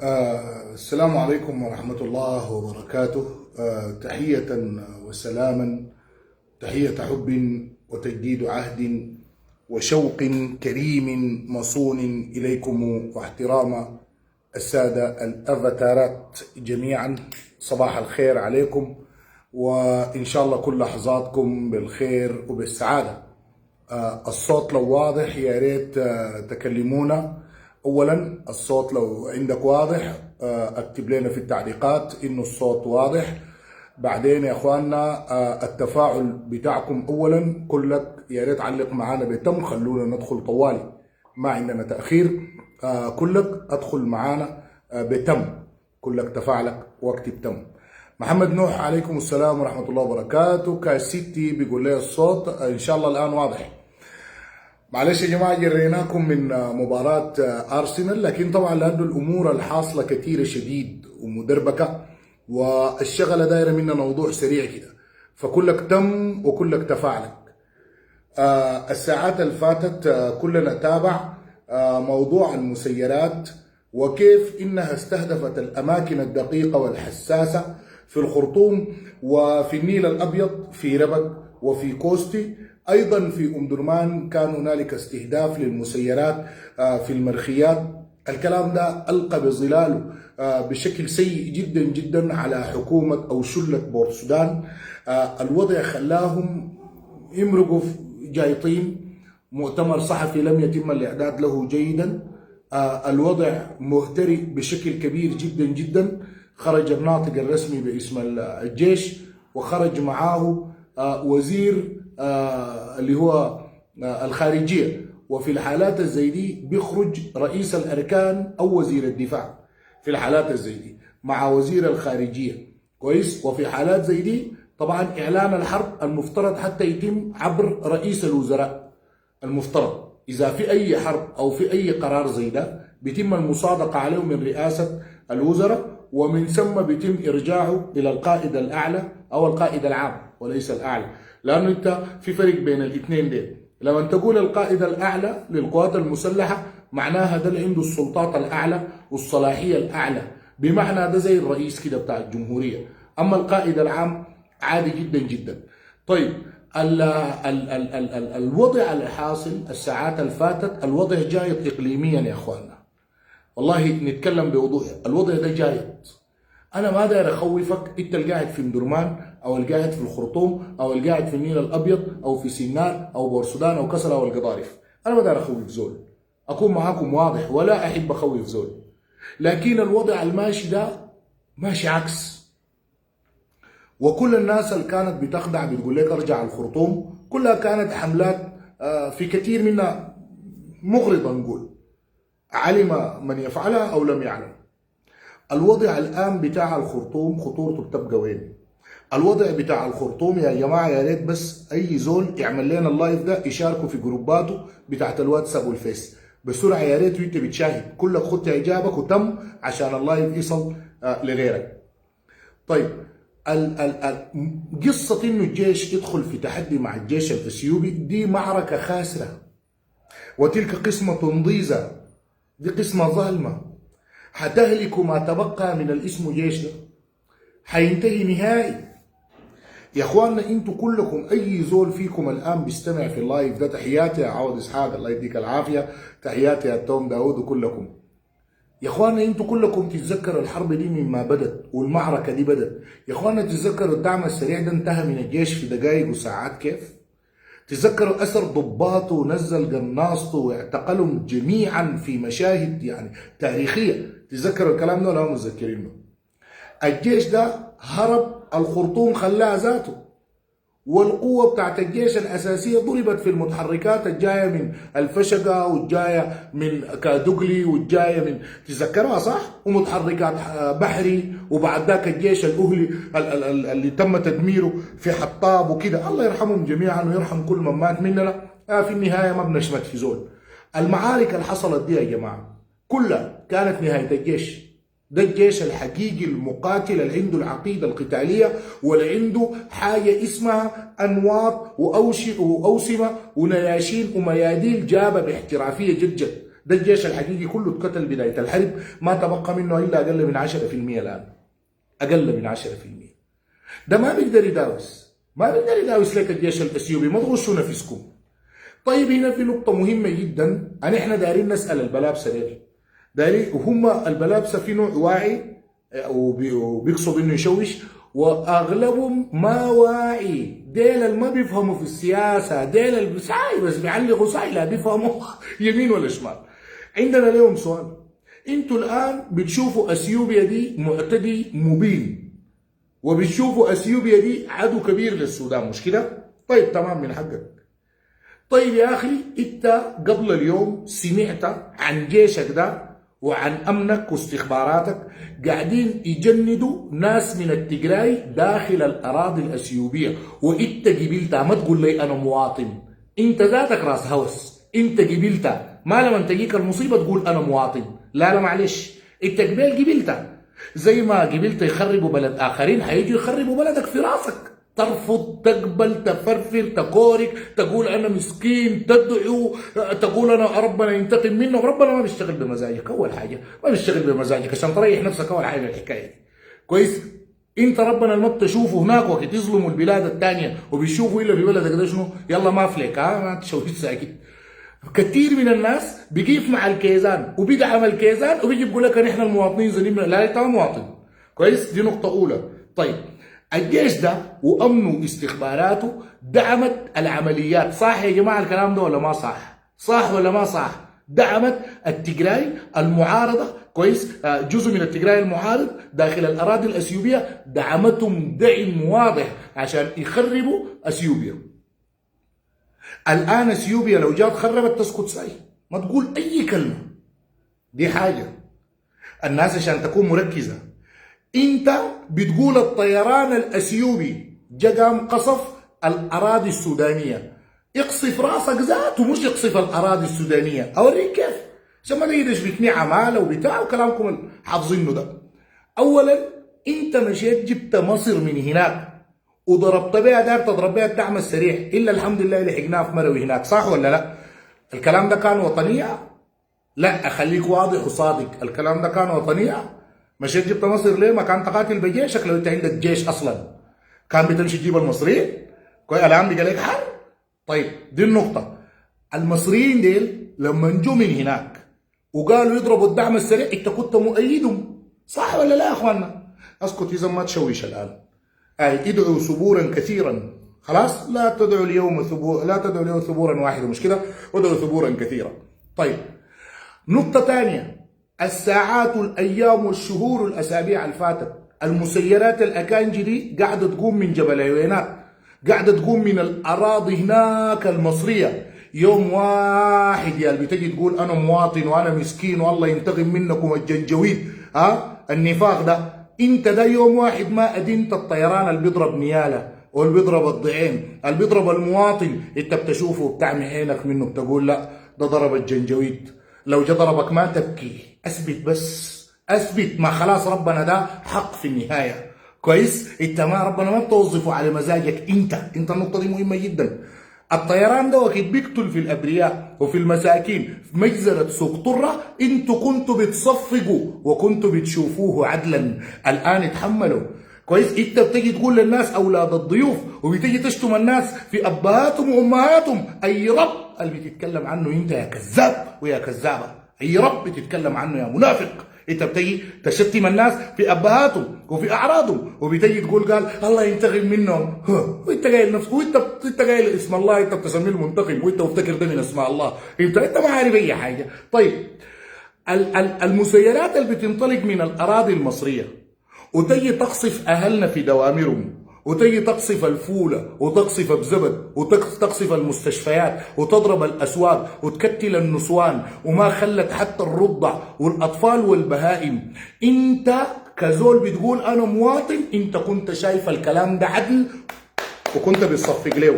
السلام عليكم ورحمة الله وبركاته. تحية وسلاما، تحية حب وتجديد عهد وشوق كريم مصون إليكم، واحترام السادة الأفاتارات جميعا. صباح الخير عليكم، وإن شاء الله كل لحظاتكم بالخير وبالسعادة. الصوت لو واضح يا ريت تكلمونا. اولا الصوت لو عندك واضح اكتب لنا في التعليقات انه الصوت واضح. بعدين يا اخواننا التفاعل بتاعكم اولا كلك يا ريت علق معانا بتم، خلونا ندخل طوالي، ما عندنا تاخير. كلك ادخل معانا بتم، كلك تفاعلك واكتب تم. محمد نوح عليكم السلام ورحمه الله وبركاته. كاسيتي بيقول لي الصوت ان شاء الله الان واضح. معلش يا جماعه جريناكم من مباراه ارسنال، لكن طبعا لانه الامور الحاصله كثيره شديد ومدربكه والشغله دايره منا موضوع سريع كده، فكلك تم وكلك تفاعلك. الساعات اللي فاتت كلنا تابع موضوع المسيرات وكيف انها استهدفت الاماكن الدقيقه والحساسه في الخرطوم وفي النيل الابيض في ربك وفي كوستي، ايضا في ام درمان كان هنالك استهداف للمسيرات في المرخيات. الكلام ده القى بظلاله بشكل سيء جدا جدا على حكومه او شله بورت السودان. الوضع خلاهم يمرقوا جايطين. مؤتمر صحفي لم يتم الاعداد له جيدا. الوضع مهترئ بشكل كبير جدا جدا. خرج الناطق الرسمي باسم الجيش وخرج معاه وزير اللي هو الخارجية، وفي الحالات الزي دي بيخرج رئيس الأركان أو وزير الدفاع في الحالات الزي دي مع وزير الخارجية، كويس. وفي حالات زي دي طبعا إعلان الحرب المفترض حتى يتم عبر رئيس الوزراء. المفترض إذا في أي حرب أو في أي قرار زي ده بيتم المصادقة عليه من رئاسة الوزراء، ومن ثم بيتم إرجاعه إلى القائد الأعلى أو القائد العام وليس الأعلى، لأنه أنت في فرق بين الاثنين دي. لما تقول القائد الأعلى للقوات المسلحة معناها ده اللي عنده السلطات الأعلى والصلاحية الأعلى، بمعنى ده زي الرئيس كده بتاع الجمهورية. أما القائد العام عادي جدا جدا. طيب الوضع اللي حاصل الساعات اللي فاتت، الوضع جايط إقليميا يا أخواننا، والله نتكلم بوضوح. الوضع ده جايط. انا ما داير اخوفك، انت القاعد في مدرمان او القاعد في الخرطوم او القاعد في النيل الابيض او في سينار او بورسودان او كسرى او القضارف، انا ما داير اخوف زول، اكون معاكم واضح ولا احب اخوف زول. لكن الوضع الماشي ده ماشي عكس، وكل الناس اللي كانت بتخدع بتقول لك ارجع الخرطوم كلها كانت حملات في كثير منها مغرضه، نقول علم من يفعلها او لم يعلم. الوضع الان بتاع الخرطوم خطورته بتبقى وين؟ الوضع بتاع الخرطوم يا جماعه يا ريت بس اي زول يعمل لنا اللايف ده يشاركوا في جروباته بتاعت الواتساب والفيس بسرعه يا ريت، وانت بتشاهد كلك خدت اجابك وتم عشان اللايف يصل لغيرك. طيب قصه انه الجيش يدخل في تحدي مع الجيش الاثيوبي دي معركه خاسره، وتلك قسمه ضيزه، دي قسمه ظالمه هتهلك ما تبقى من الاسم جيش ده، حينتهي نهائي. يا اخواننا انتوا كلكم اي زول فيكم الان بيستمع في اللايف ده، تحياتي يا عوض اسحاق الله يديك العافيه، تحياتي يا توم داود وكلكم. يا اخواننا انتوا كلكم تتذكروا الحرب دي مما بدت والمعركه دي بدت. يا اخواننا تتذكروا الدعم السريع ده انتهى من الجيش في دقائق وساعات كيف؟ تذكروا أسر ضباطه ونزل قناصته واعتقلهم جميعا في مشاهد يعني تاريخية. تذكروا الكلام ده ولا هم متذكرينه؟ الجيش ده هرب، الخرطوم خلاها ذاته، والقوة بتاعت الجيش الأساسية ضربت في المتحركات الجاية من الفشقة والجاية من كادوغلي والجاية من، تذكروها صح؟ ومتحركات بحري، وبعد ذاك الجيش الأهلي اللي تم تدميره في حطاب وكده. الله يرحمهم جميعا ويرحم كل من مات مننا. في النهاية ما بنشمت في زول. المعارك اللي حصلت دي يا جماعة كلها كانت نهاية الجيش. ده الجيش الحقيقي المقاتل اللي عنده العقيدة القتالية واللي عنده حاجة اسمها أنواط وأوسمة ونياشين ومياديل جابة باحترافية جد جد. ده الجيش الحقيقي كله اتقتل بدايه الحرب، ما تبقى منه الا اقل من 10% الان، اقل من 10%. ده ما بيقدر يداوس، ما بيقدر يداوس لك الجيش الاثيوبي، ما تغشوا نفسكم. طيب هنا في نقطة مهمة جدا، احنا دايرين نسأل البلابسة ديل، دايرين وهم البلابسة في نوع واعي وبيقصد انه يشوش، واغلبهم ما واعي، ديل اللي ما بيفهموا في السياسة، ديل اللي ساي بس بيعلقوا ساي لا بيفهموا يمين ولا شمال. عندنا لهم سؤال، انتوا الان بتشوفوا اثيوبيا دي معتدي مبين، وبتشوفوا اثيوبيا دي عدو كبير للسودان، مش كده؟ طيب تمام، من حقك. طيب يا اخي انت قبل اليوم سمعت عن جيشك ده وعن امنك واستخباراتك قاعدين يجندوا ناس من التجراي داخل الاراضي الاثيوبيه، وانت قبلتها. ما تقول لي انا مواطن، انت ذاتك راس هوس، انت قبلتها. ما لما تجيك المصيبه تقول انا مواطن، لا لا معلش، انت قبلتها. زي ما قبلت يخربوا بلد اخرين، هيجوا يخربوا بلدك في راسك. ترفض، تقبل، تفرفر، تكورك، تقول انا مسكين، تدعو، تقول انا ربنا ينتقم منه. ربنا ما بيشتغل بمزاجك، اول حاجه ما بيشتغل بمزاجك عشان تريح نفسك، اول حاجه الحكايه دي كويس. انت ربنا ما بتشوفه هناك وقت يظلموا البلاد الثانيه وبيشوفوا الا في بلدك ده شنو؟ يلا ما فليك، ما تشوش ساكت. كثير من الناس بيقيف مع الكيزان وبيدعم الكيزان وبيجي بيقول لك نحن المواطنين ظالمين. لا انت مواطن كويس، دي نقطه اولى. طيب الجيش ده وامنه واستخباراته دعمت العمليات، صح يا جماعه الكلام ده ولا ما صح؟ صح ولا ما صح؟ دعمت التجراي المعارضه كويس، جزء من التجراي المعارض داخل الاراضي الاثيوبيه دعمتهم دعم واضح عشان يخربوا اثيوبيا. الان اثيوبيا لو جات خربت تسكت ساي، ما تقول اي كلمه. دي حاجه الناس عشان تكون مركزه. انت بتقول الطيران الاثيوبي جا قام قصف الاراضي السودانيه، اقصف راسك ذاته مش اقصف الاراضي السودانيه. اوريك كيف عشان ما تقدرش بتني عماله وبتاع وكلامكم حافظينه ده. اولا انت مشيت جبت مصر من هناك وضربت بها، دار تضرب بها الدعم السريع، الا الحمد لله لحقناه في مروي هناك، صح ولا لا؟ الكلام ده كان وطنيه؟ لا اخليك واضح وصادق، الكلام ده كان وطنيه؟ مشيت جبت مصر ليه؟ ما كان تقاتل بجيشك لو انت عندك جيش اصلا، كان بتمشي تجيب المصريين؟ كويس الان بقى لك حرب. طيب دي النقطة. المصريين ديل لما نجوا من هناك وقالوا يضربوا الدعم السريع انت كنت مؤيدهم، صح ولا لا يا اخواننا؟ اسكت اذا ما تشويش الان. ادعوا ثبورا كثيرا، خلاص لا تدعوا اليوم ثبورا واحدا، مش كده؟ ادعوا ثبورا كثيرا. طيب نقطة ثانية، الساعات والايام والشهور والاسابيع الفاتت المسيرات الاكانجي دي قاعده تقوم من جبل عيوينات، قاعده تقوم من الاراضي هناك المصريه. يوم واحد يا اللي بتجي تقول انا مواطن وانا مسكين والله ينتقم منكم الجنجويد، النفاق ده، انت ده يوم واحد ما ادينت الطيران اللي بيضرب نياله واللي بيضرب الضعين اللي بيضرب المواطن، انت بتشوفه بتعمي عينك منه بتقول لا ده ضرب الجنجويد. لو جا ضربك ما تبكي، اثبت بس، اثبت، ما خلاص ربنا ده حق في النهايه كويس. انت ما ربنا ما بتوظفه على مزاجك انت النقطه دي مهمه جدا. الطيران ده وقت بيقتل في الابرياء وفي المساكين في مجزره سوق طره، انتوا كنتوا بتصفقوا وكنتوا بتشوفوه عدلا، الان اتحملوا كويس. انت بتجي تقول للناس اولاد الضيوف وبتجي تشتم الناس في ابهاتهم وامهاتهم. اي رب اللي بتتكلم عنه انت يا كذاب ويا كذابه، اي رب بتتكلم عنه يا منافق. انت بتجي تشتم الناس في ابهاتهم وفي اعراضهم وبتجي تقول قال الله ينتقم منهم، وانت قايل نفسك وانت قايل اسم الله، انت بتسميه المنتقم وانت مفتكر ده من اسماء الله، انت ما عارف اي حاجه. طيب المسيرات اللي بتنطلق من الاراضي المصريه وتجي تقصف اهلنا في دوامرهم وتجي تقصف الفوله وتقصف بزبد وتقصف المستشفيات وتضرب الاسواق وتكتل النسوان وما خلت حتى الرضع والاطفال والبهائم، انت كزول بتقول انا مواطن، انت كنت شايف الكلام ده عدل وكنت بتصفق له،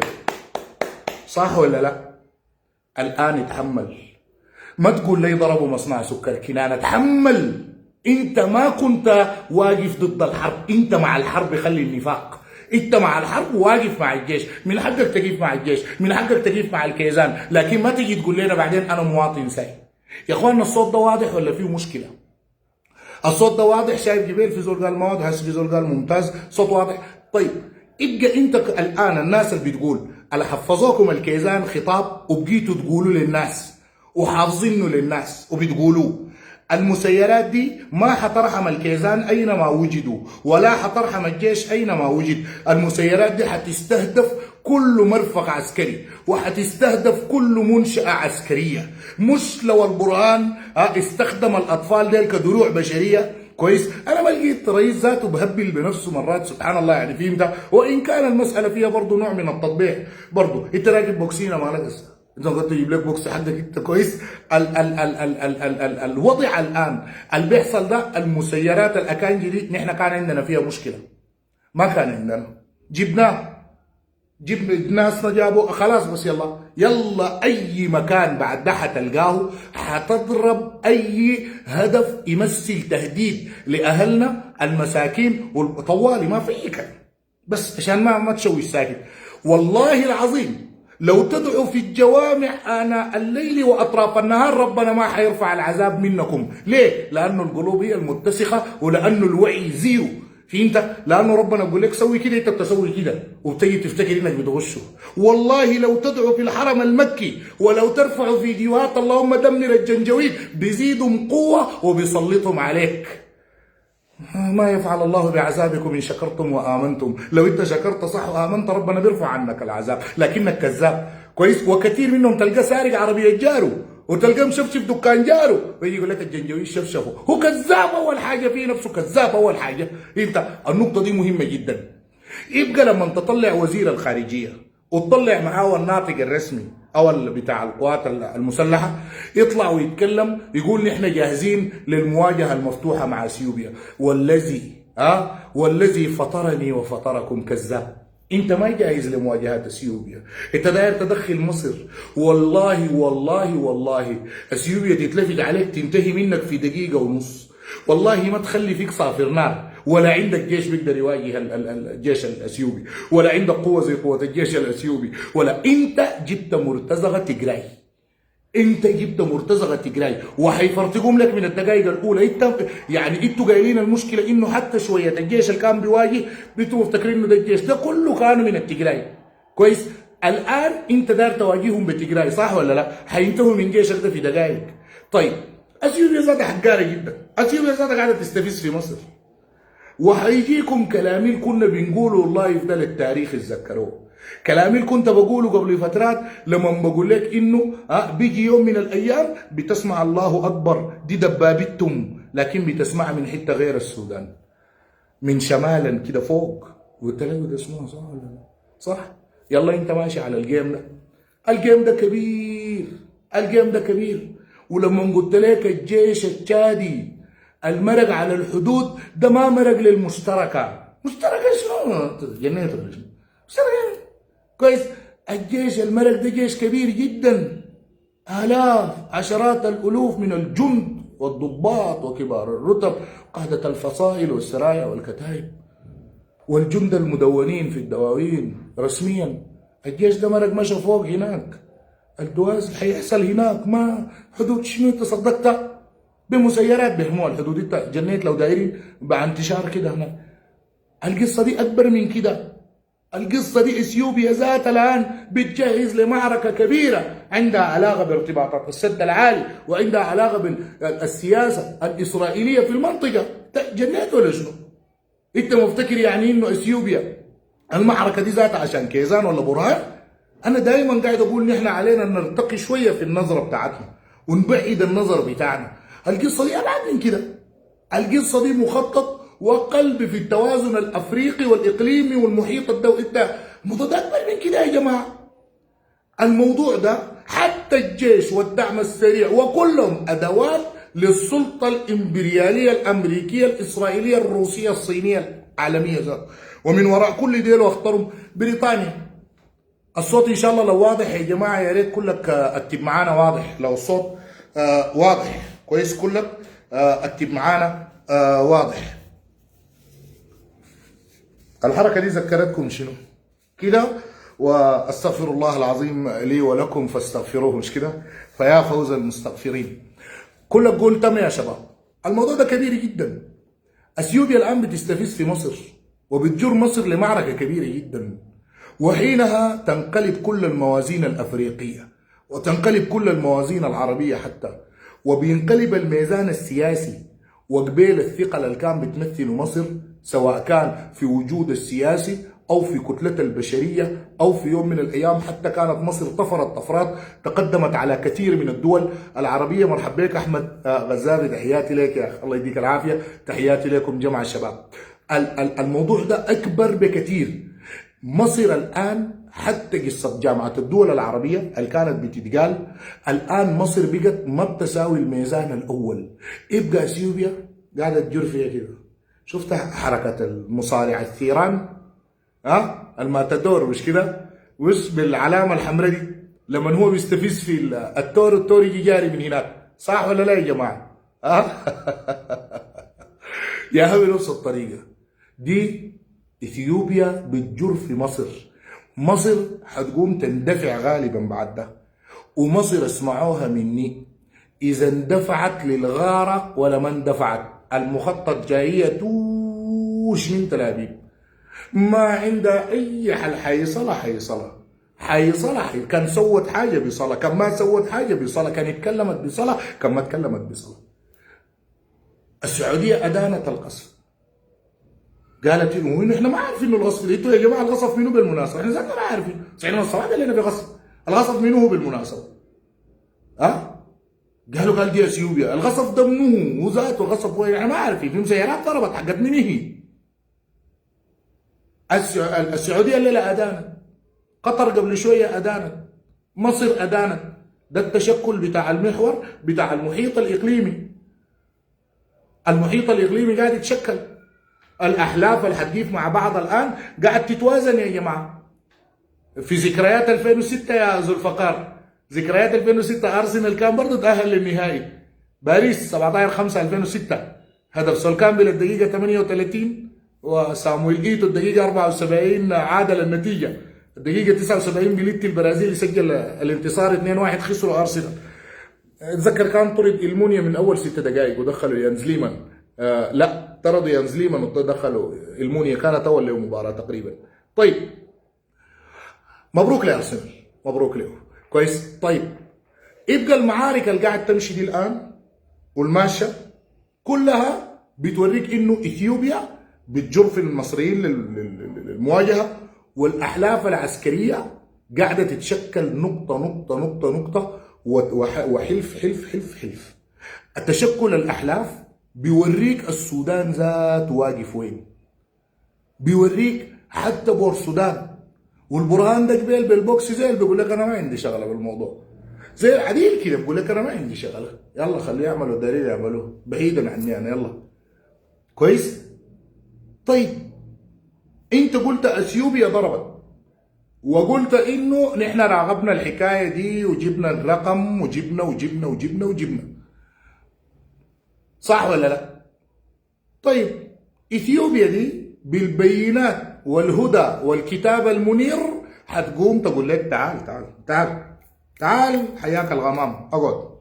صح ولا لا؟ الان اتحمل، ما تقول لي ضربوا مصنع سكر كنانه، اتحمل. انت ما كنت واقف ضد الحرب، انت مع الحرب، خلي النفاق، انت مع الحرب واقف مع الجيش، من حقك تقيف مع الجيش، من حقك تقيف مع الكيزان، لكن ما تجي تقول لنا بعدين انا مواطن ساي. يا اخواننا الصوت ده واضح ولا فيه مشكله؟ الصوت ده واضح؟ شايف جبال في زول قال ما واضح، هسه في زول قال ممتاز، صوت واضح. طيب ابقى انت الان الناس اللي بتقول اللي حفظوكم الكيزان خطاب وبقيتوا تقولوا للناس وحافظينه للناس وبتقولوه، المسيرات دي ما حترحم الكيزان اينما وجدوا ولا حترحم الجيش اينما وجد. المسيرات دي حتستهدف كل مرفق عسكري وحتستهدف كل منشأة عسكرية، مش لو البرهان استخدم الاطفال ديل كدروع بشرية. كويس، انا ما لقيت رئيس ذاته بهبل بنفسه مرات، سبحان الله يعني فهمت، وان كان المساله فيها برضه نوع من التطبيع. برضه انت راكب بوكسينه مالك، انت قلت تجيب لك بوكس حقك انت. كويس، الوضع الان اللي بيحصل ده، المسيرات الاكانجي دي نحن كان عندنا فيها مشكله، ما كان عندنا، جبنا ناسنا جابوا خلاص، بس يلا اي مكان بعد ده حتلقاه حتضرب اي هدف يمثل تهديد لاهلنا المساكين طوالي ما في كلام، بس عشان ما تشوي ساكت. والله العظيم لو تدعوا في الجوامع آناء الليل وأطراف النهار ربنا ما حيرفع العذاب منكم. ليه؟ لأنه القلوب هي المتسخة ولأنه الوعي زيرو. فهمت؟ لأنه ربنا بيقول لك سوي كده أنت بتسوي كده وبتجي تفتكر إنك بتغشه. والله لو تدعوا في الحرم المكي ولو ترفعوا فيديوهات اللهم دمر الجنجويد بيزيدهم قوة وبيسلطهم عليك. ما يفعل الله بعذابكم إن شكرتم وآمنتم. لو أنت شكرت صح وآمنت ربنا بيرفع عنك العذاب، لكنك كذاب. كويس، وكثير منهم تلقى سارق عربية جاره وتلقاه مشفشف دكان جاره ويجي يقول لك الجنجوي شفشفه. هو كذاب أول حاجة، في نفسه كذاب أول حاجة. أنت النقطة دي مهمة جدا. يبقى لما تطلع وزير الخارجية وتطلع معاه الناطق الرسمي او بتاع القوات المسلحه يطلع ويتكلم يقول نحن جاهزين للمواجهه المفتوحه مع اثيوبيا، والذي فطرني وفطركم كذاب. انت ما جاهز لمواجهه اثيوبيا، انت داير تدخل مصر. والله والله والله اثيوبيا تتلفت عليك تنتهي منك في دقيقه ونص. والله ما تخلي فيك صافر نار، ولا عندك جيش بيقدر يواجه الجيش الاثيوبي، ولا عندك قوه زي قوه الجيش الاثيوبي، ولا انت جبت مرتزقه تجراي. انت جبت مرتزقه تجراي وحيفرتقوم لك من الدقائق الاولى. انتوا قايلين المشكله انه حتى شويه الجيش اللي كان بيواجه انتوا مفتكرين انه ده الجيش ده كله كانوا من التجراي. كويس، الان انت داير تواجههم بتجراي صح ولا لا؟ حينتهوا من جيشك ده في دقائق. طيب اثيوبيا ذاتها حقاره جدا، اثيوبيا ذاتها قاعده تستفز في مصر، وهيجيكم كلامي كنا بنقوله اللايف ده للتاريخ اتذكروه. كلامي كنت بقوله قبل فترات لما بقول لك انه بيجي يوم من الايام بتسمع الله اكبر دي دبابتهم، لكن بتسمعها من حته غير السودان، من شمالا كده فوق. قلت لك ده اسمها صح ولا لا؟ صح؟ يلا انت ماشي على الجيم ده. الجيم ده كبير، الجيم ده كبير. ولما قلت لك الجيش التشادي المرق على الحدود ده ما مرق للمشتركه، مشتركه شنو؟ جنيت ولا شنو؟ مشتركه. كويس، الجيش المرق ده جيش كبير جدا، آلاف عشرات الألوف من الجند والضباط وكبار الرتب، قادة الفصائل والسرايا والكتائب والجند المدونين في الدواوين رسميا. الجيش ده مرق مشى فوق هناك، الدواز حيحصل هناك. ما حدود شنو؟ انت صدقت بمسيرات بيحموها الحدود، انت جنيت لو دايرين بانتشار كده هناك. القصه دي اكبر من كده. القصه دي اثيوبيا ذاتها الان بتجهز لمعركه كبيره عندها علاقه بارتباطات السد العالي وعندها علاقه بالسياسه الاسرائيليه في المنطقه. جنيت ولا شنو؟ انت مفتكر يعني انه اثيوبيا المعركه دي ذاتها عشان كيزان ولا برهان؟ انا دائما قاعد اقول نحن علينا نرتقي شويه في النظره بتاعتنا ونبعد النظر بتاعنا. القصه دي ابعد من كده. القصه دي مخطط وقلب في التوازن الافريقي والاقليمي والمحيط الدولي. ده موضوع اكبر من كده يا جماعه. الموضوع ده حتى الجيش والدعم السريع وكلهم ادوات للسلطه الامبرياليه الامريكيه الاسرائيليه الروسيه الصينيه العالميه ذات. ومن وراء كل ديل واختاروا بريطانيا. الصوت ان شاء الله لو واضح يا جماعه يا ريت كلك اكتب معانا واضح. لو الصوت واضح كويس كلك اكتب معانا واضح. الحركه دي ذكرتكم شنو؟ كده واستغفر الله العظيم لي ولكم فاستغفروه، مش كده؟ فيا فوز المستغفرين. كلك قول تم يا شباب. الموضوع ده كبير جدا. اثيوبيا الان بتستفز في مصر وبتجر مصر لمعركه كبيره جدا، وحينها تنقلب كل الموازين الافريقيه وتنقلب كل الموازين العربيه حتى، وبينقلب الميزان السياسي وقبيل الثقل اللي كان بتمثله مصر، سواء كان في وجود السياسي او في كتلة البشريه او في يوم من الايام حتى كانت مصر طفرت طفرات تقدمت على كثير من الدول العربيه. مرحبا بك احمد غزالي، تحياتي لك يا اخي، الله يديك العافيه، تحياتي لكم جماعه الشباب. الموضوع ده اكبر بكثير. مصر الان حتى قصه جامعه الدول العربيه اللي كانت بتتقال، الان مصر بقت ما بتساوي الميزان الاول. يبقى اثيوبيا قاعده تجر فيها كده. شفت حركه المصارع الثيران؟ الماتادور مش كده؟ وش بالعلامه الحمراء دي لما هو بيستفز في التور يجي جاري من هناك، صح ولا لا يا جماعه؟ يا هوي نفس الطريقه دي اثيوبيا بتجر في مصر. مصر حتقوم تندفع غالبا بعد ده، ومصر اسمعوها مني، اذا اندفعت للغاره ولا ما اندفعت المخطط جايه توش من تل ابيب، ما عندها اي حل. حيصلها كان سوت حاجه بصلاه، كان ما سوت حاجه بصلاه، كان اتكلمت بصلاه، كان ما اتكلمت بصلاه. السعوديه ادانت القصف، قالت انه احنا ما عارفين الغصب، انتوا يا جماعه الغصب منو بالمناسبه؟ احنا ذاتنا ما عارفين، صحيح الصباح قال لنا بغصب، الغصب منو هو بالمناسبه؟ قال دي اثيوبيا، الغصب ده منو؟ هو ذاته الغصب وين؟ احنا ما عارفين، في مسيرات ضربت حقت من هي. السعوديه الليله ادانت، قطر قبل شويه ادانت، مصر ادانت. ده التشكل بتاع المحور بتاع المحيط الاقليمي. المحيط الاقليمي قاعد يتشكل، الاحلاف اللي حتجيف مع بعض الان قاعد تتوازن يا جماعه. في ذكريات 2006 يا ذو الفقار، ذكريات 2006 ارسنال كان برضه تاهل للنهائي، باريس 17/5/2006 هدف سولكامبل الدقيقه 38 وسامويل ايتو الدقيقه 74 عادل النتيجه، الدقيقه 79 بليتي البرازيلي سجل الانتصار 2-1 خسروا ارسنال. اتذكر كان طرد المونيا من اول 6 دقائق ودخلوا يانز ليمان، لا طردوا يانز ليمان ودخلوا المونيا، كانت اول له مباراه تقريبا. طيب مبروك لارسنال، مبروك له، كويس. طيب يبقى المعارك اللي قاعد تمشي دي الان والماشيه كلها بتوريك انه اثيوبيا بتجر في المصريين للمواجهه، والاحلاف العسكريه قاعده تتشكل نقطه نقطه نقطه نقطه، وحلف حلف حلف حلف. التشكل الاحلاف بيوريك السودان ذات واقف وين، بيوريك حتى بور السودان، والبرهان ده قبيل بالبوكس زي اللي بيقول لك انا ما عندي شغله بالموضوع، زي العديل كده بيقول لك انا ما عندي شغله، يلا خليه يعملوا دليل يعملوه بعيدا عني انا، يلا كويس. طيب انت قلت اثيوبيا ضربت، وقلت انه نحن راقبنا الحكايه دي وجبنا الرقم وجبنا وجبنا وجبنا وجبنا، صح ولا لا؟ طيب اثيوبيا دي بالبينات والهدى والكتاب المنير حتقوم تقول لك تعال تعال تعال تعال حياك الغمام اقعد،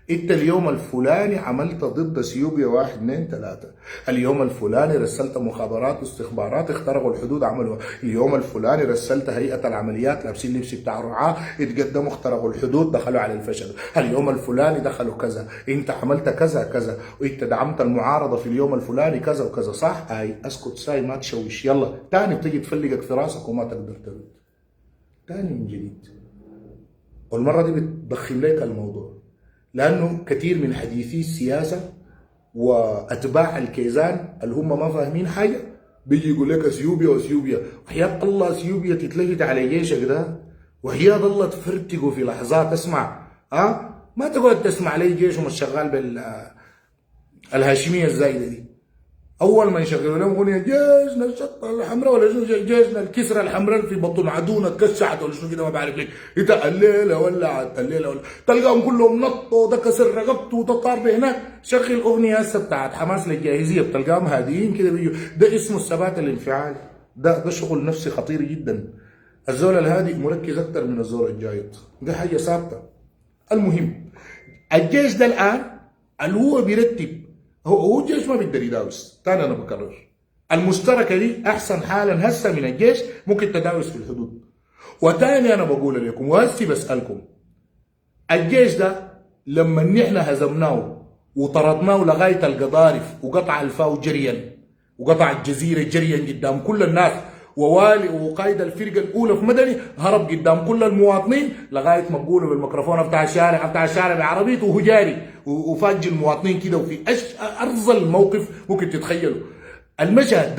انت اليوم الفلاني عملت ضد اثيوبيا 1 2 3، اليوم الفلاني رسلت مخابرات واستخبارات اخترقوا الحدود عملوا، اليوم الفلاني رسلت هيئه العمليات لابسين لبس بتاع الرعاه اتقدموا اخترقوا الحدود دخلوا على الفشل، اليوم الفلاني دخلوا كذا، انت عملت كذا كذا، وانت دعمت المعارضه في اليوم الفلاني كذا وكذا، صح؟ هاي اسكت ساي ما تشوش، يلا تاني بتيجي تفلقك في راسك وما تقدر ترد تاني من جديد، والمره دي بتضخم لك الموضوع، لانه كثير من حديثي السياسه واتباع الكيزان اللي هم ما فاهمين حاجه بيجي يقول لك اثيوبيا واثيوبيا، وحياة الله اثيوبيا تتلفت على جيشك ده، وحياة الله تفرتقوا في لحظات، اسمع ما تقعد تسمع لي جيش ومش شغال الهاشميه الزايده دي، اول ما يشغلوا لهم اغنيه جيشنا الشطه الحمراء ولا جيشنا الكسره الحمراء في بطن عدونا اتكسعت ولا شنو كده ما بعرف ليه، انت الليله ولعت الليله ولا تلقاهم كلهم نطوا ده كسر رقبته وتطار بهناك، شغل اغنيه هسه بتاعت حماس للجاهزيه بتلقاهم هاديين كده بيجوا، ده اسمه الثبات الانفعالي، ده شغل نفسي خطير جدا. الزول الهادي مركز اكثر من الزول الجايط، ده حاجه ثابته. المهم الجيش ده الان اللي هو بيرتب. هو الجيش ما بيقدر يداوس. تاني انا بكرر، المشتركه دي احسن حالا هسه من الجيش ممكن تداوس في الحدود. وتاني انا بقول لكم وهسي بسالكم، الجيش ده لما نحن هزمناه وطردناه لغايه القضارف وقطع الفاو جريا وقطع الجزيره جريا قدام كل الناس، ووالي وقائد الفرقه الاولى في مدني هرب قدام كل المواطنين لغايه ما بقولوا بالميكروفون بتاع الشارع بعربيته وهو جاري وفاج المواطنين كده، وفي ارذل الموقف ممكن تتخيلوا. المشهد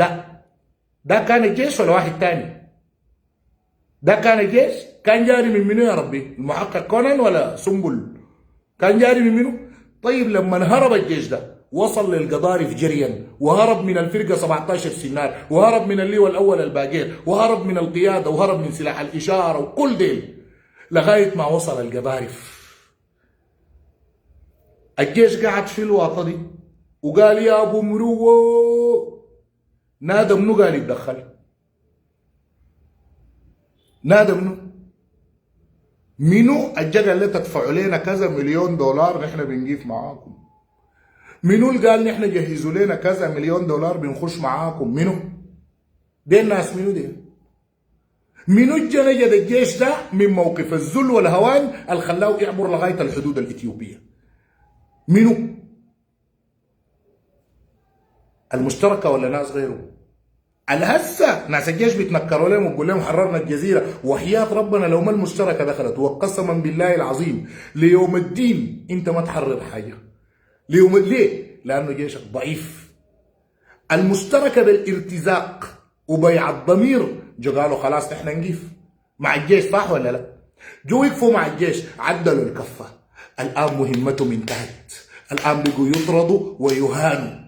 ده كان الجيش ولا واحد تاني؟ ده كان الجيش؟ كان جاري من منو يا ربي؟ المحقق كونان ولا سنبل؟ كان جاري من منو؟ طيب لما هرب الجيش ده وصل للقضارف جريا وهرب من الفرقه 17 سنار وهرب من اللواء الاول الباقير وهرب من القياده وهرب من سلاح الاشاره وكل ديل لغايه ما وصل القضارف، الجيش قعد في الواطه دي وقال يا ابو مروه، نادى منو قال يتدخل؟ نادى منو الجا قال لي تدفعوا لنا كذا مليون دولار نحن بنقيف معاكم؟ منو اللي قال نحن جهزوا لنا كذا مليون دولار بنخش معاكم؟ منو؟ دي الناس منو دي؟ منو نجد الجيش ده من موقف الذل والهوان اللي خلاه يعبر لغايه الحدود الاثيوبيه؟ منو؟ المشتركه ولا ناس غيره؟ هسه ناس الجيش بيتنكروا لهم وبيقول لهم حررنا الجزيره، وحياه ربنا لو ما المشتركه دخلت وقسما بالله العظيم ليوم الدين انت ما تحرر حاجه. ليه؟ لانه جيشك ضعيف. المشتركه بالارتزاق وبيع الضمير جو قالوا خلاص احنا نقيف مع الجيش، صح ولا لا؟ جو وقفوا مع الجيش عدلوا الكفه، الان مهمتهم انتهت، الان بقوا يطردوا ويهانوا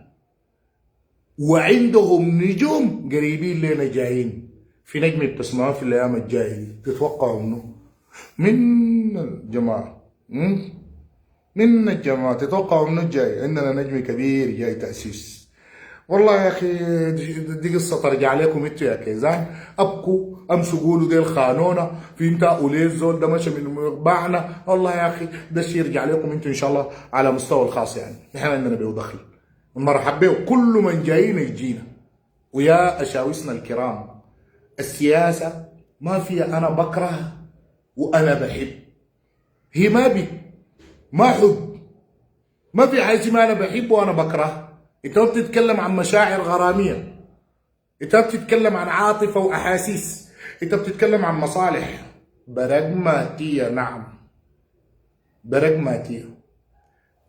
وعندهم نجوم قريبين لنا جايين. في نجم بتسمعوه في الايام الجايه تتوقعوا انه من الجماعه من الجماعه تتوقعوا انه جاي عندنا نجم كبير جاي تاسيس. والله يا اخي دي قصه ترجع لكم انتوا يا كيزان، ابكوا امشوا قولوا ديل خانونا في انت وليه الزول ده مشى من مقبعنا. والله يا اخي ده الشيء يرجع لكم انتوا ان شاء الله على مستوى الخاص، يعني نحن عندنا بيه دخل مرحب به كل من جاينا يجينا. ويا اشاوسنا الكرام، السياسه ما فيها انا بكره وانا بحب، هي ما حب، ما في حاجه اسمها انا بحب وانا بكره. انت بتتكلم عن مشاعر غراميه، انت بتتكلم عن عاطفه واحاسيس، انت بتتكلم عن مصالح براغماتيه. نعم براغماتيه.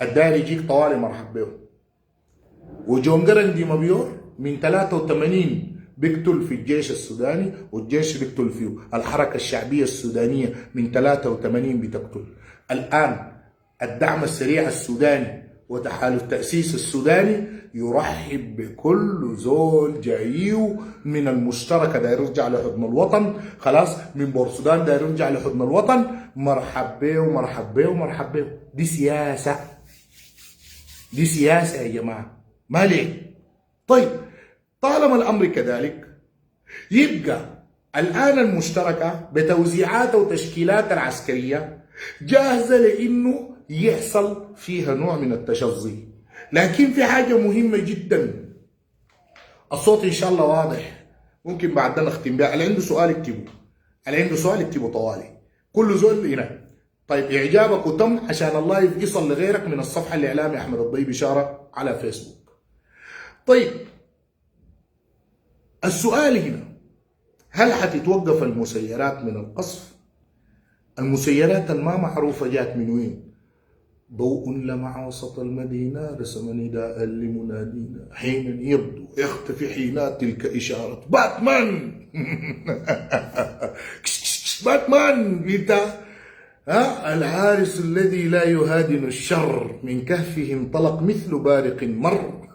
الداير يجيك طوالي مرحب به. وجون جرن دي مبيور من 83 بيقتل في الجيش السوداني، والجيش بيقتل فيه الحركة الشعبية السودانية من 83 بتقتل. الآن الدعم السريع السوداني وتحالف تأسيس السوداني يرحب بكل زول جايو من المشتركة داير يرجع لحضن الوطن، خلاص من بورسودان داير يرجع لحضن الوطن، مرحب به ومرحب به ومرحب به. دي سياسة، دي سياسة يا جماعة، ما ليه؟ طيب طالما الأمر كذلك يبقى الآن المشتركة بتوزيعاتها وتشكيلاتها العسكرية جاهزة لأنه يحصل فيها نوع من التشظي. لكن في حاجة مهمة جدا، الصوت إن شاء الله واضح، ممكن بعد ده نختم بها. اللي عنده سؤال اكتبه، اللي عنده سؤال اكتبه طوالي، كل زول هنا. طيب إعجابك وتم عشان الله يصل لغيرك من الصفحة الإعلامي أحمد الضيب إشارة على فيسبوك. طيب السؤال هنا، هل حتتوقف المسيرات من القصف؟ المسيرات الما معروفة جات من وين؟ ضوء لمع وسط المدينة رسم نداء لمنادينا حين يبدو يختفي حينات تلك إشارة باتمان. باتمان انت الحارس الذي لا يهادن الشر من كهفه انطلق مثل بارق مر.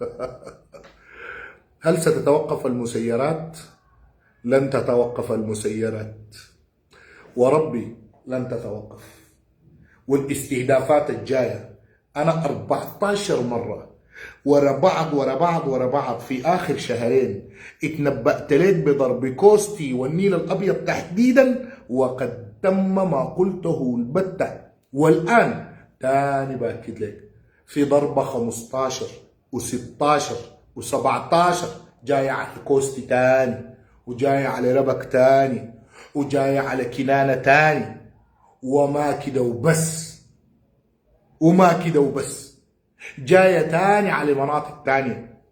هل ستتوقف المسيرات؟ لن تتوقف المسيرات، وربي لن تتوقف. والاستهدافات الجاية أنا 14 مرة ورا بعض في آخر شهرين اتنبأت لك بضرب كوستي والنيل الأبيض تحديدا، وقد تم ما قلته البتة. والآن تاني بأكد لك في ضربة 15 و16 و17 جاية على كوستي تاني، وجاية على ربك تاني، وجاية على كنانة تاني. وما كده وبس، وما كده وبس، جاية تاني على مناطق تانية،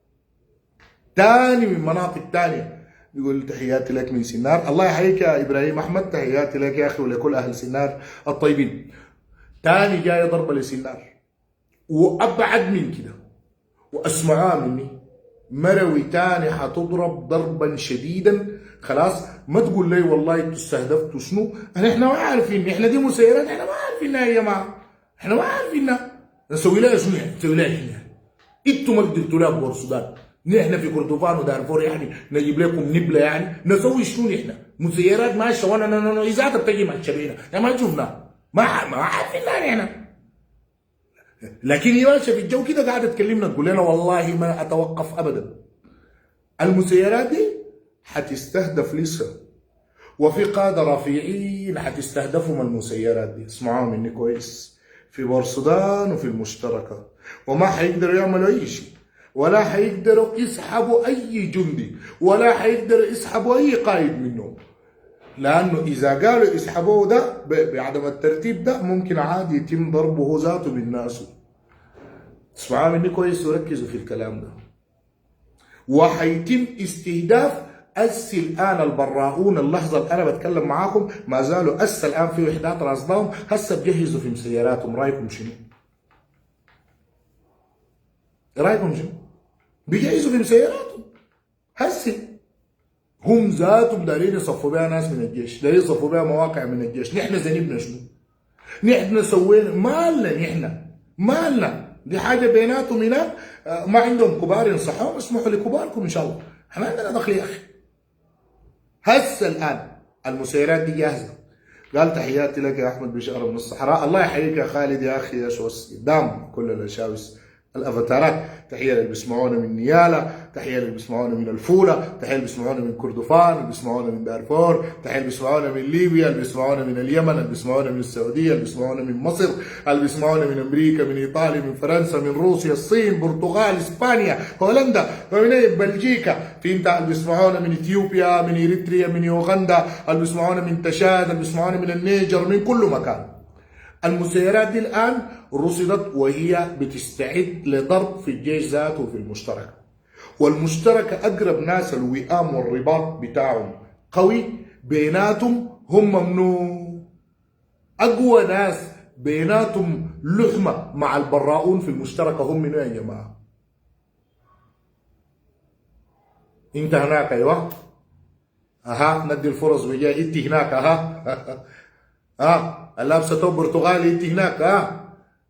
تاني من مناطق تانية. يقول تحياتي لك من سنار. الله يحييك يا إبراهيم أحمد، تحياتي لك يا أخي ولكل أهل سنار الطيبين. تاني جاية ضربة لسنار، وأبعد من كده، وأسمعها مني مروي تاني حتضرب ضربا شديدا. خلاص ما تقول لي والله انتوا استهدفتوا شنو، احنا ما عارفين، احنا دي مسيرات احنا ما عارفينها يا جماعه، احنا ما عارفينها نسوي لها شنو، يعني نسوي لها شنو يعني؟ انتوا ما قدرتوا لها بور السودان، نحن في كردفان ودارفور يعني نجيب لكم نبله يعني نسوي شنو؟ نحن مسيرات ماشيه وانا اذا بتجي مع الشبينه يعني ما شفنا، ما عارفينها احنا. لكن هي ماشيه في الجو كده قاعده تكلمنا تقول لنا والله ما اتوقف ابدا. المسيرات دي حتستهدف لسه، وفي قاده رفيعين حتستهدفوا من المسيرات دي، اسمعوا مني كويس، في بور السودان وفي المشتركه، وما حيقدروا يعملوا اي شيء، ولا حيقدروا يسحبوا اي جندي، ولا حيقدروا يسحبوا اي قائد منهم، لانه اذا قالوا يسحبوه ده بعدم الترتيب ده ممكن عادي يتم ضربه ذاته بالناس. اسمعوا مني كويس وركزوا في الكلام ده. وحيتم استهداف الان البراؤون، اللحظه اللي انا بتكلم معاكم ما زالوا الان في وحدات راصدهم، هسه بجهزوا في مسيراتهم. رايكم شنو؟ رايكم شنو؟ بيجهزوا في مسيراتهم هسه، هم ذاتهم دايرين يصفوا بها ناس من الجيش، دايرين يصفوا بها مواقع من الجيش. نحن ذنبنا شنو؟ نحن سوينا مالنا، نحن مالنا، دي حاجه بيناتهم هناك. ما عندهم كبار ينصحوهم، اسمحوا لكباركم ان شاء الله، احنا عندنا دخل يا اخي. هسه الان المسيرات دي جاهزه. قال تحياتي لك يا احمد بشاره من الصحراء. الله يحييك يا خالد يا اخي، يا شوس قدام كل الاشاوس الافاتارات. تحيه اللي بيسمعونا من نيالا، تحيه اللي بيسمعونا من الفوله، تحيه اللي بيسمعونا من كردفان، اللي بيسمعونا من دارفور، تحيه اللي بيسمعونا من ليبيا، اللي بيسمعونا من اليمن، اللي بيسمعونا من السعوديه، اللي بيسمعونا من مصر، اللي بيسمعونا من امريكا، من ايطاليا، من فرنسا، من روسيا، الصين، برتغال، اسبانيا، هولندا، ومن بلجيكا. في انت اللي بيسمعونا من اثيوبيا، من اريتريا، من يوغندا، اللي بيسمعونا من تشاد، اللي بيسمعونا من النيجر، من كل مكان. المسيرات دي الآن رصدت وهي بتستعد لضرب في الجيش ذاته وفي المشتركة. والمشتركة أقرب ناس الوئام والرباط بتاعهم قوي بيناتهم، هم منو أقوى ناس بيناتهم لحمة مع البراؤون في المشتركة هم منو يا جماعة؟ انت هناك ايوه، اها ندي الفرص وجاي انت هناك اها اللابسه توب برتغالي انت هناك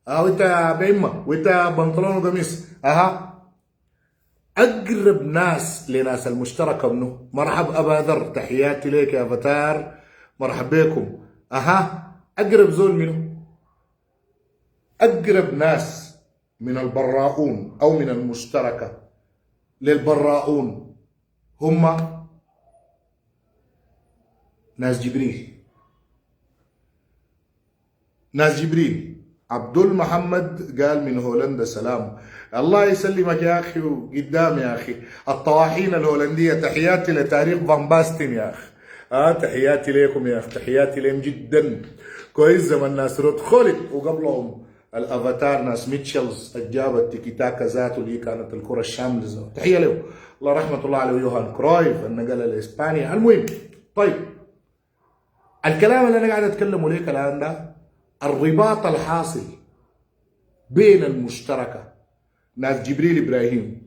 وانت بإمة وانت بنطلون وقميص اقرب ناس لناس المشتركه منه. مرحب ابا ذر، تحياتي ليك يا فتار، مرحب بكم. اقرب زول منه، اقرب ناس من البراؤون او من المشتركه للبراؤون هم ناس جبريل. ناس جبريل. عبد محمد قال من هولندا سلام. الله يسلمك يا اخي، وقدام يا اخي الطواحين الهولنديه. تحياتي لتاريخ فان باستن يا اخي. تحياتي لكم يا اخي، تحياتي لهم جدا. كويس زمن ناس رود خولت، وقبلهم الافاتار ناس ميتشلز الجابت تيكي تاكا ذاته اللي كانت الكره الشامله. تحيه له، الله رحمه الله عليه يوهان كرويف النقل لاسبانيا. المهم طيب، الكلام اللي انا قاعد اتكلمه ليك الان ده الرباط الحاصل بين المشتركه ناس جبريل ابراهيم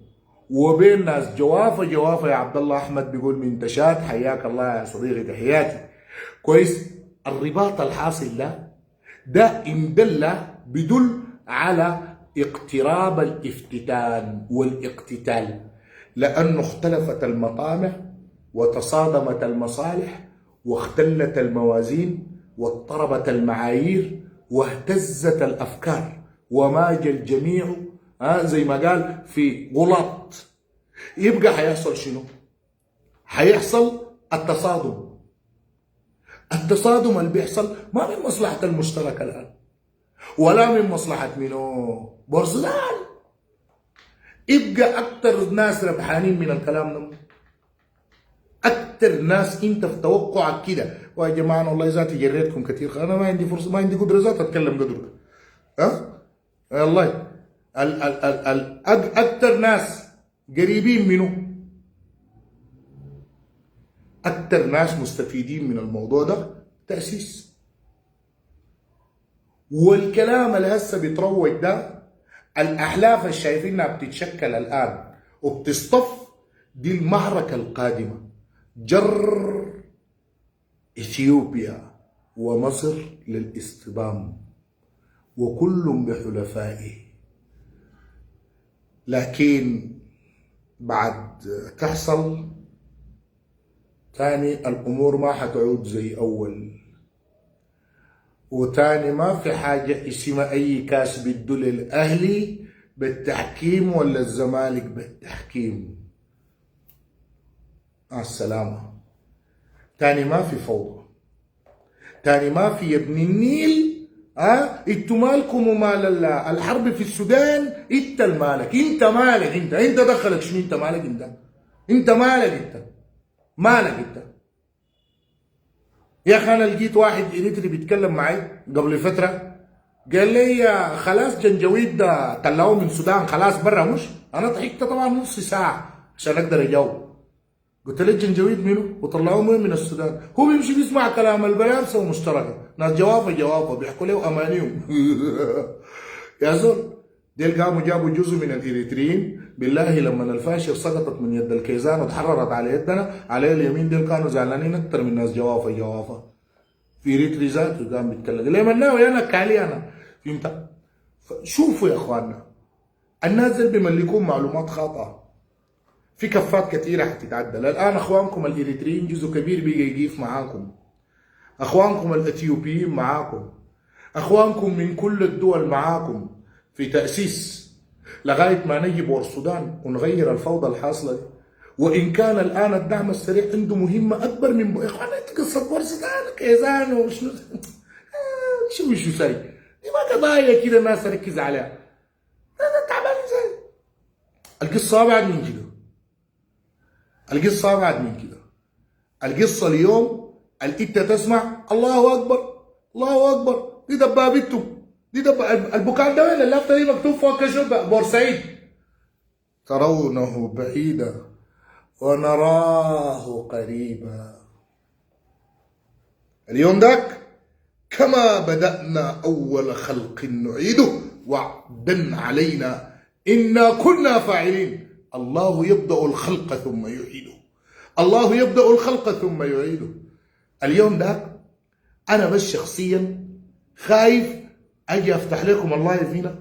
وبين ناس جوافه يا عبد الله احمد بيقول من تشاد، حياك الله يا صديقي، تحياتي. كويس، الرباط الحاصل ده ان دل بدل على اقتراب الافتتان والاقتتال، لانه اختلفت المطامع وتصادمت المصالح واختلت الموازين واضطربت المعايير واهتزت الافكار وماج الجميع زي ما قال في غلط. يبقى حيحصل شنو؟ حيحصل التصادم اللي بيحصل ما من مصلحه المشترك الان، ولا من مصلحة منو؟ بورسودان. يبقى أكتر ناس ربحانين من الكلام ده، أكتر ناس أنت في توقعك كده. ويا جماعة والله ذاتي جريتكم كثير، أنا ما عندي فرصة، ما عندي قدرة ذات أتكلم قدرك. والله أكتر ناس قريبين منه، أكتر ناس مستفيدين من الموضوع ده تأسيس. والكلام اللي هسه بيتروج ده، الأحلاف اللي شايفينها بتتشكل الآن وبتصطف، دي المعركة القادمة، جر إثيوبيا ومصر للاصطدام، وكل بحلفائه. لكن بعد تحصل تاني الأمور ما حتعود زي أول، وتاني ما في حاجة اسمها أي كاس بده للأهلي بالتحكيم ولا الزمالك بالتحكيم. السلامة. تاني ما في فوضى، تاني ما في يا ابن النيل. انتوا مالكم ومال الحرب في السودان، انت المالك، انت مالك، انت دخلك شنو؟ انت مالك، انت مالك، مالك انت. يا اخي انا لقيت واحد اريتري بيتكلم معي قبل فتره، قال لي يا خلاص جنجويد ده طلعوه من السودان خلاص برا. مش انا ضحكت طبعا نص ساعه عشان اقدر اجاوب. قلت له جنجويد منو وطلعوه من السودان؟ هو بيمشي بيسمع كلام البلامسه ومشتركه، ناس جوافه بيحكوا له امانيهم. يا زول ديل قاموا جابوا جزء من الاريتريين. بالله لما الفاشر سقطت من يد الكيزان وتحررت على يدنا على اليمين، ديل كانوا زعلانين اكثر من ناس جوافه في اريتري ذاته قام بيتكلم ليه مناوي انا كالي انا. فهمت؟ شوفوا يا اخواننا، الناس اللي بيملكون معلومات خاطئه في كفات كثيره حتتعدل. الان اخوانكم الاريتريين جزء كبير بيجي يقيف معاكم، اخوانكم الاثيوبيين معاكم، اخوانكم من كل الدول معاكم في تأسيس لغاية ما نجي بورسودان ونغير الفوضى الحاصلة دي. وإن كان الآن الدعم السريع عنده مهمة أكبر من يا إخوانا قصة بورسودان كيزان وشنو شو ساي دي ما قضايا كده الناس تركز عليها. هذا تعبان إزاي؟ القصة أبعد من كده، القصة أبعد من كده. القصة اليوم أنت تسمع الله أكبر الله أكبر، دي دبابتهم، دي البكاء ده وين؟ اللفته دي مكتوب فوق كشف بورسعيد، ترونه بعيدا ونراه قريبا. اليوم ذاك كما بدأنا أول خلق نعيده وعدا علينا إنا كنا فاعلين. الله يبدأ الخلق ثم يعيده، الله يبدأ الخلق ثم يعيده. اليوم ذاك أنا بس شخصيا خايف اجي افتح لكم اللايف هنا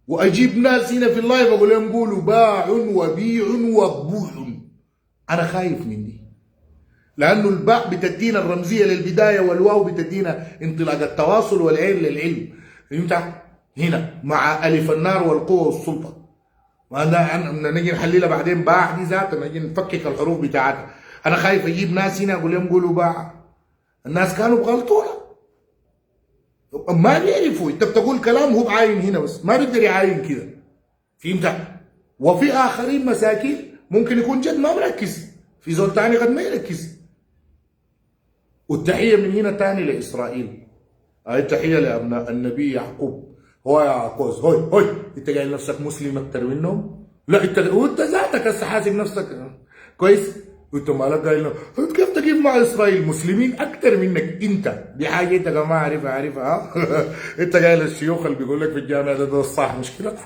واجيب ناس هنا في اللايف اقول لهم قولوا باع وبيع وبوع. انا خايف من دي، لانه الباء بتدينا الرمزيه للبدايه والواو بتدينا انطلاق التواصل والعين للعلم. فهمت؟ هنا مع الف النار والقوه والسلطه، وهذا نجي نحللها بعدين. باع دي ذاتها نجي نفكك الحروف بتاعتها. انا خايف اجيب ناس هنا اقول لهم قولوا باع، الناس كانوا بغلطوها ما بيعرفوا. انت بتقول كلام هو بعاين هنا بس ما بيقدر يعاين كده. فهمت؟ وفي اخرين مساكين ممكن يكون جد ما مركز، في زول تاني قد ما يركز. والتحيه من هنا تاني لاسرائيل، هاي التحيه لابناء النبي يعقوب. هو يا يعقوب هوي انت جاي نفسك مسلم اكتر منهم؟ لا انت وانت ذاتك هسه حاسب نفسك كويس. وانت مالك قايل له كيف تجيب مع اسرائيل مسلمين اكثر منك انت؟ دي حاجه انت كمان عارفها انت جاي للشيوخ اللي بيقول لك في الجامعه ده الصح مشكله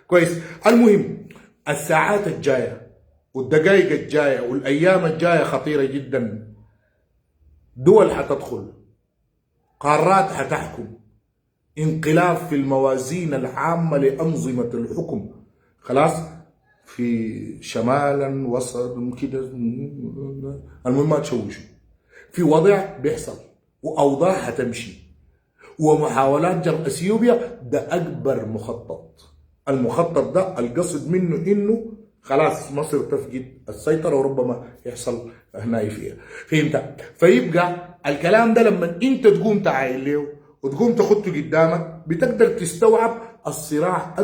كويس. المهم الساعات الجايه والدقائق الجايه والايام الجايه خطيره جدا. دول حتدخل، قارات حتحكم، انقلاب في الموازين العامه لانظمه الحكم خلاص، في شمالا وسط كده. المهم ما تشوشوا، في وضع بيحصل واوضاع هتمشي ومحاولات جر اثيوبيا. ده اكبر مخطط. المخطط ده القصد منه انه خلاص مصر تفقد السيطره وربما يحصل هناي فيها. فهمت؟ فيبقى الكلام ده لما انت تقوم تعاين له وتقوم تخطه قدامك بتقدر تستوعب الصراع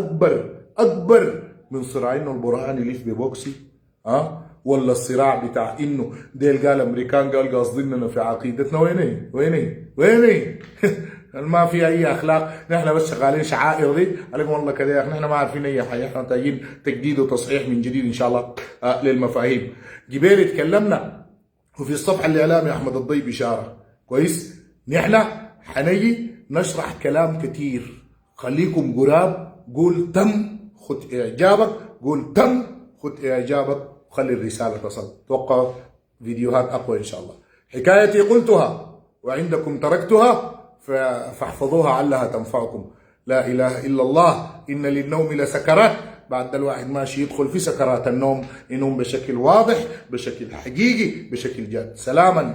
اكبر من صراع انه البرهان يلف ببوكسي، ولا الصراع بتاع انه ديل قال امريكان قال قاصديننا في عقيدتنا. وين ما في اي اخلاق، نحن بس شغالين شعائر دي عليكم والله كده يا اخي، نحن ما عارفين اي حاجه، احنا محتاجين تجديد وتصحيح من جديد ان شاء الله للمفاهيم. جبال تكلمنا وفي الصفحه الاعلامي احمد الضيب اشاره كويس، نحن حنجي نشرح كلام كتير، خليكم قراب، قول تم خد اعجابك، قول تم خد اعجابك وخلي الرساله تصل. توقع فيديوهات اقوى ان شاء الله. حكايتي قلتها وعندكم تركتها فاحفظوها علها تنفعكم. لا اله الا الله، ان للنوم لسكرات، بعد الواحد ماشي يدخل في سكرات النوم، ينوم بشكل واضح، بشكل حقيقي، بشكل جاد. سلاما.